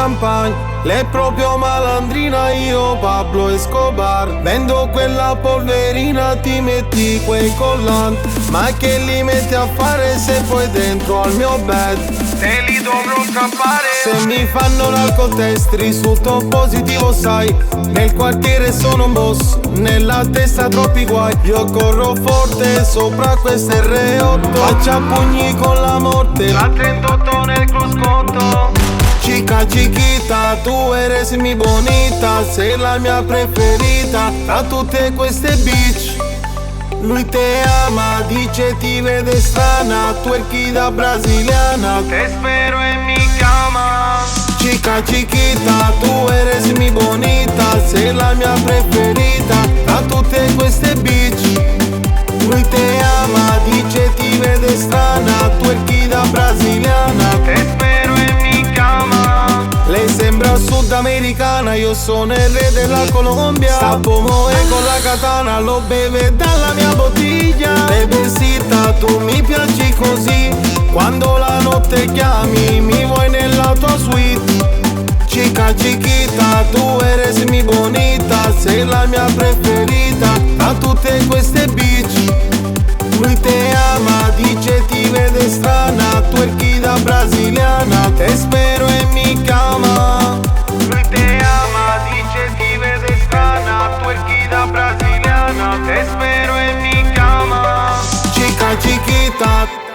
champagne. Lei è proprio malandrina, io Pablo Escobar. Vendo quella polverina, ti metti quei collanti. Ma che li metti a fare se poi dentro al mio bed? Te li dovrò scappare. Se mi fanno l'alcotest risulto positivo, sai. Nel quartiere sono un boss, nella testa troppi guai. Io corro forte sopra queste R8. Faccio a pugni con la morte, la 38 nel cruscotto. Chica chiquita, tu eres mi bonita, sei la mia preferita tra tutte queste bitch. Lui te ama, dice ti vede strana, twerky da brasiliana. Te spero e mi chiama. Chica chiquita, tu eres mi bonita, sei la mia preferita tra tutte queste bitch. Lui te ama, dice ti vede strana, twerky da brasiliana. Te spero e mi chiama. Lei sembra sudamericana, io sono il re della Colombia. Sta pomoe con la katana, lo beve dalla mia bottiglia. Bebecita, tu mi piaci così, quando la notte chiami mi vuoi nella tua suite. Chica chiquita, tu eres mi bonita, sei la mia preferita tra tutte queste bitch. Lui te ama, dice ti vede strana, twerky da brasiliana. Te spero e mi chiama. Lui te ama, dice ti vede strana, twerky da brasiliana. Te spero e mi chiama. Chica chiquita.